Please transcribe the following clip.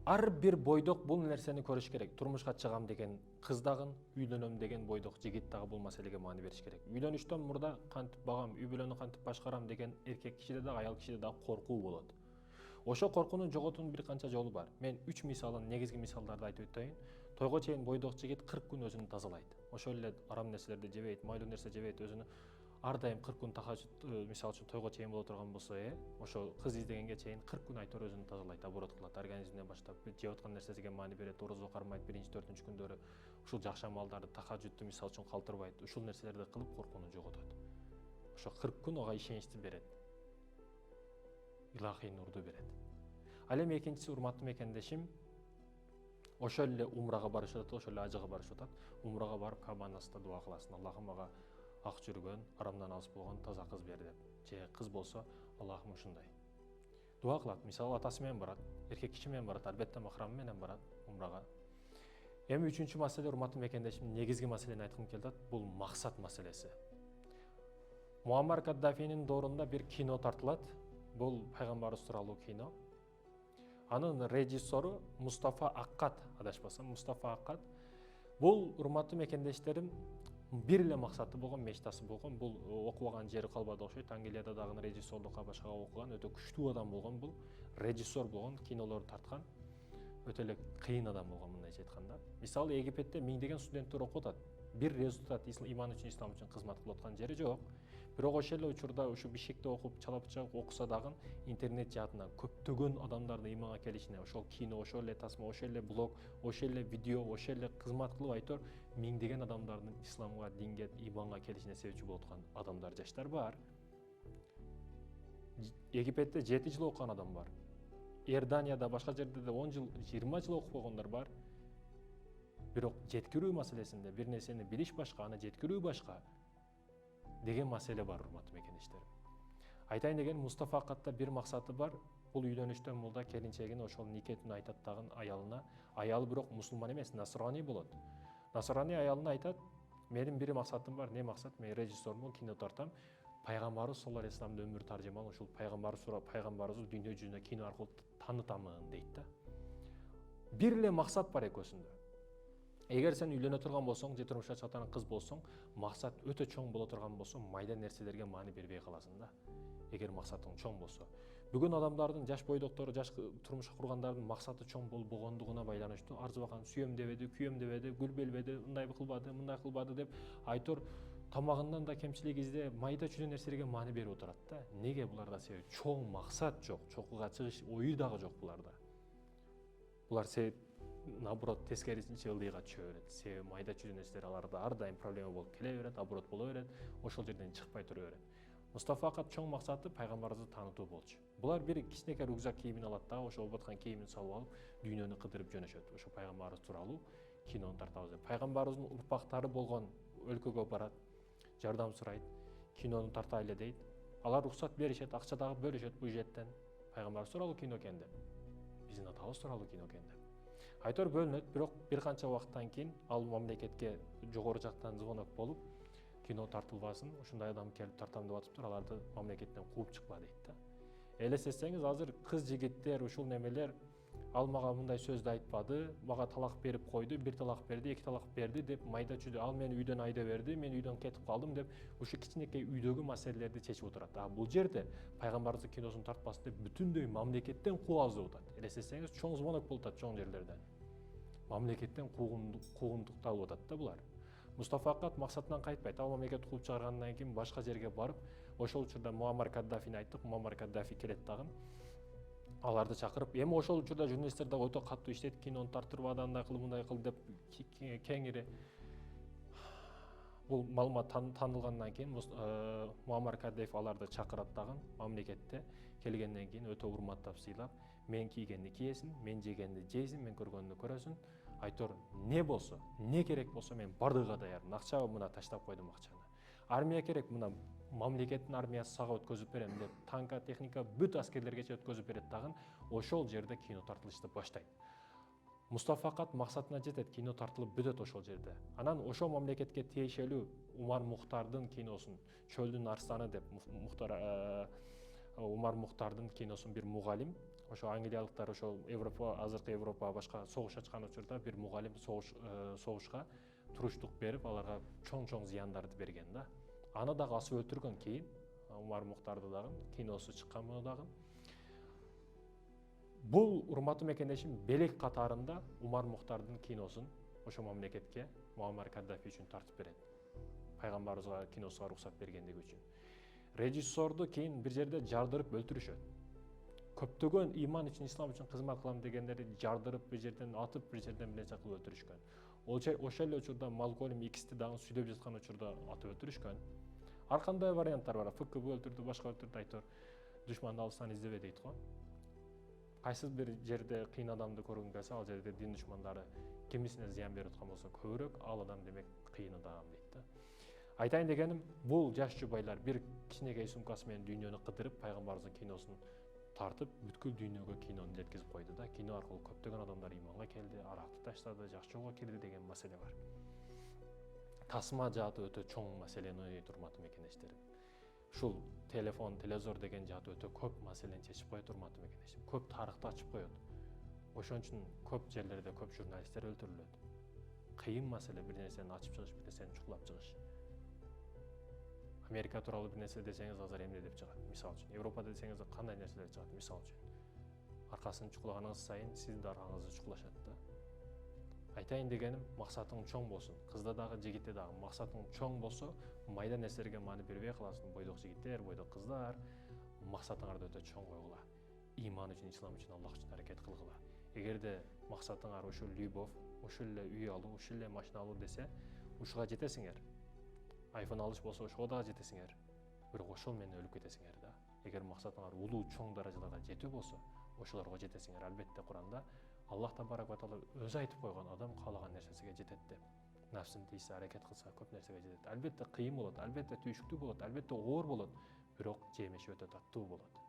ар бир бойдок бул нерсени көрүш керек. Турмушка чыгам деген кыз дагы, үйлөнөм деген бойдок жигит дагы бул маселеге маани бериш керек. Үйлөнүштөн мурда кантип багам, үй бүлөнү кантип башкарам деген эркек кишиде дагы, аял кишиде дагы коркуу болот. Ошо коркууну жоготуунун бир канча жолу бар. Мен 3 мисалын, негизги мисалдарды айтып өтөйүн. Тойго чейин бойдок жигит 40 күн өзүн тазалайт. Ошол эле арам нерселерди жебейт, майлуу нерсе жебейт, өзүнү ар дайым 40 күн тахажжуд, мисалы үчүн тойго чейин боло турган болсо, ошо кыз издегенге чейин 40 күн айтор өзүн тазалайт, аборот кылат, организмине баштап жеп аткан нерсесине маани берет, орозо кармайт, 1-4 күндөрү ушул жакшы амалдарды, тахажжудду мисалы үчүн калтырбайт, ушул нерселерди кылып коркууну жоготот. Ошо 40 күн ага ишеничти берет. Илахий нурду берет. Ал эми экинчиси, урматтуу мекендешим, ошол эле умрага барышып атат, ошол эле ажыга барышып атат. Умрага барып Кабанын астында дуа кыласың. Аллахым ага ак жүргөн, арамдан алыс болгон таза кыз бер деп. Же кыз болсо, Аллахым ушундай. Дуа кылат. Мисалы атасы менен барат, эркек киши менен барат, албетте махрамы менен барат умрага. Эми үчүнчү маселе, урматтуу мекендешим, негизги маселени айткым келип атат, бул максат маселеси. Муаммар Каддафинин доорунда бир кино тартылат. Бул пайгамбарыбыз тууралуу кино. Анын режиссеру Мустафа Аккат, адашпасам, Мустафа Аккат. Бул, урматтуу мекендештерим, бир эле максаты болгон, мечтасы болгон. Бул окубаган жери калбады окшойт. Англияда дагы режиссерлукка башкага окуган, өтө күчтүү адам болгон, бул режиссер болгон, кинолорду тарткан. Өтө эле кыйын адам болгон, мындайча айтканда. Мисалы, Египетте миңдеген студенттер окуп атат. Бир результат иман үчүн, ислам үчүн кызмат кылып аткан жери жок. Бирок ошол эле учурда ушу Бишкекте окуп, Чалапчак окуса дагы интернет жаатынан көптөгөн адамдардын иманга келишине, ошол кино, ошол эле тасма, ошол эле блог, ошол эле видео, ошол эле кызмат кылып айтор миңдеген адамдардын исламга, динге, иманга келишине себепчи болуп аткан адамдар, жаштар бар. Египетте 7 жыл окуган адам бар. Иорданияда, башка жерде де 10 жыл, 20 жыл окуп койгондар бар. Бирок жеткирүү маселесинде бир нерсени билиш башка, аны жеткирүү башка деген маселе бар, урматтуу мекендештерим. Айтайын деген, Мустафа Аккатта бир максаты бар. Бул үйлөнүштөн мурда келинчегин ошол никетин айтат дагы аялына. Аялы бирок мусулман эмес, насрани болот. Насрани аялына айтат: "Менин бир максатым бар, не максат? Мен режиссермун, кино тартам. Пайгамбарыбыз саллаллаху алейхи вассаламдын өмүр таржымалын ушул пайгамбарыбызды дүйнө жүзүнө кино аркылуу таанытамын" дейт да. Бир эле максат бар экөөсүндө. Эгер сен үйлөнө турган болсоң, же турмушка чыга турган кыз болсоң, максат өтө чоң боло турган болсо, майда нерселерге маани бербей каласың да. Эгер максатың чоң болсо. Бүгүн адамдардын, жаш бойдоктору, жаш турмуш кургандардын максаты чоң болгондугуна байланыштуу арзыбакан сүйөм дебеди, күйөм дебеди, гүл белбеди, мындай кылбады, мындай кылбады деп айтор тамагынан да кемчилик изде, майда чүйдө нерселерге маани берип отурат да. Неге буларда себеп? Чоң максат жок, чокуга чыгыш ою дагы жок буларда. Булар наоборот тескерисинче ылдыйга түшө берет. Себеби майда чүйдө нерселер аларда ар дайым проблема болуп келе берет, аборот боло берет, ошол жерден чыкпай тура берет. Мустафа Аккат чоң максаты пайгамбарыбызды таанытуу болчу. Булар бир кичинекей рюкзак кийимин алат дагы, ошо болуп аткан кийимин салып алып, дүйнөнү кыдырып жөнөшөт. Ошо пайгамбарыбыз тууралуу кинону тартабыз деп. Пайгамбарыбыздын урпактары болгон өлкөгө барат, жардам сурайт, кинону тартайлы дейт. Алар уруксат беришет, акча дагы бөлүшөт бюджеттен. Пайгамбарыбыз тууралуу кино экен деп. Биздин атабыз тууралуу кино экен деп. Айтор бөлүнөт, бирок бир канча убакыттан кийин ал мамлекетке жогору жактан звонок болуп, кино тартылбасын, ушундай адам келип тартам деп атыптыр, аларды мамлекеттен кууп чыкпа дейт да. Элестетсеңиз, азыр кыз жигиттер, ушул немелер ал мага мындай сөздү айтпады, мага талак берип койду, бир талак берди, 2 талак берди деп майда чүйдө, ал мени үйдөн айдап берди, мен үйдөн кетип калдым деп ушу кичинекей үйдөгү маселелерди чечип отурат. А бул жерде пайгамбарыбыздын киносун тартпасын деп бүтүндөй мамлекеттен куабыз деп атат. Элестетсеңиз, чоң звонок болуп атат чоң жерлерден. Мамлекеттен куугунтукталып атат да булар. Мустафа Аккат максатынан кайтпайт. Ал мамлекет кууп чыгаргандан кийин башка жерге барып, ошол учурда Муаммар Каддафини айттык, Муаммар Каддафи келет дагы. Аларды чакырып, эми ошол учурда журналисттер да өтө каттуу иштейт, кинону тартырбады, андай кыл, мындай кыл деп кеңири бул маалымат таанылгандан кийин Муаммар Каддафи аларды чакырат дагы мамлекетте. Келгенден кийин өтө урматтап сыйлап, мен кийгенди кийесиң, мен жегенди жейсиң, мен көргөндү көрөсүң. Айтор не болсо, не керек болсо мен бардыгыга даярмын. Акча мына таштап койдум акчаны. Армия керек, мына мамлекеттин армиясы сага өткөзүп берем деп, танка, техника, бүт аскерлергече өткөзүп берет дагы. Ошол жерде кино тартылышты баштайт. Мустафа Аккат максатына жетет, кино тартылып бүтөт ошол жерде. Анан ошол мамлекетке тиешелүү Умар Мухтардын киносун, Чөлдүн арстаны деп, Умар Мухтардын киносун бир мугалим ошо англиялыктар ошол Европа, азыркы Европага башка согуш ачкан учурда бир мугалим согушка туруштук берип, аларга чоң зыяндарды берген да. Аны дагы асып өлтүргөн кийин, Умар Мухтарды дагы, киносу чыккан дагы. Бул урматтуу мекендешим белек катарында Умар Мухтардын киносун ошо мамлекетке Муаммар Каддафи үчүн тартып берет. Пайгамбарыбызга киносуга уруксат бергендиги үчүн. Режиссерду кийин бир жерде жардырып өлтүрүшөт. Көптөгөн иман үчүн, ислам үчүн кызмат кылам дегендерди жардырып, бир жерден атып, бир жерден бир нерсе кылып өлтүрүшкөн. Ошол эле учурда Малкольм Иксти дагы сүйлөп жаткан учурда атып өлтүрүшкөн. Ар кандай варианттар бар. ФКБ өлтүрдү, башка өлтүрдү, айтор. Душманды алыстан издебе дейт го. Кайсы бир жерде кыйын адамды көргүң келсе, ал жерде дин душмандары кимисине зыян берип аткан болсо көбүрөөк, ал адам демек кыйын адам дейт да. Айтайын дегеним, бул жаш жубайлар бир кичинекей сумкасы менен дүйнөнү кыдырып, пайгамбарыбыздын киносун тартып, бүткүл дүйнөгө кинону жеткизип койду да. Кино аркылуу көптөгөн адамдар иманга келди, аракты таштады, жакшы жолго кирди деген маселе бар. Тасма жааты өтө чоң маселени ойнойт, урматтуу мекендештер. Ушул телефон, телевизор деген жааты өтө көп маселени чечип коет, урматтуу мекендештер. Көп тарыхты ачып коет. Ошон үчүн көп жерлерде көп журналисттер өлтүрүлөт. Кыйын маселе бир нерсени ачып чыгыш, бир нерсени чукулап чыгыш. Америка тууралуу бир нерсе десеңиз азыр эмне деп чыгат, мисалы үчүн. Европада десеңиз кандай нерселер чыгат, мисалы үчүн. Аркасын чукулаганыңыз сайын сиздин да аркаңызды чукулашат да. Айтайын дегеним, максатың чоң болсун. Кызда дагы, жигитте дагы максатың чоң болсо, майда нерселерге маани бербей каласың. Бойдок жигиттер, бойдок кыздар, максатыңарды өтө чоң койгула. Иман үчүн, ислам үчүн, Аллах үчүн аракет кылгыла. Эгерде максатыңар ушул любовь, ушул эле үй алуу, ушул эле машина алуу десе, ушуга жетесиңер. Айфон алыш болсо ошого дагы жетесиңер. Бирок ошол менен өлүп кетесиңер да. Эгер максатыңар улуу чоң даражаларга жетүү болсо, ошолорго жетесиңер. Албетте Куранда Аллах табарак ва таала өзү айтып койгон, адам каалаган нерсесиге жетет деп. Нафсын тийсе, аракет кылса көп нерсеге жетет. Албетте кыйын болот, албетте түйшүктүү болот, албетте оор болот, бирок жемиши өтө таттуу болот.